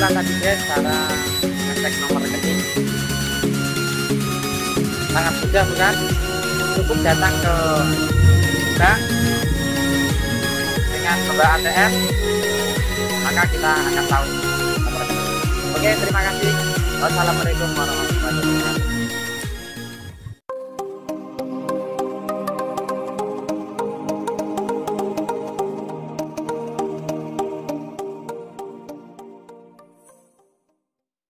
itulah tadi guys cara ngecek nomor rekening. Sangat mudah bukan? Cukup datang ke bank dengan membawa ATM, maka kita akan tahu nomor rekening. Oke, terima kasih. Wassalamualaikum warahmatullahi wabarakatuh.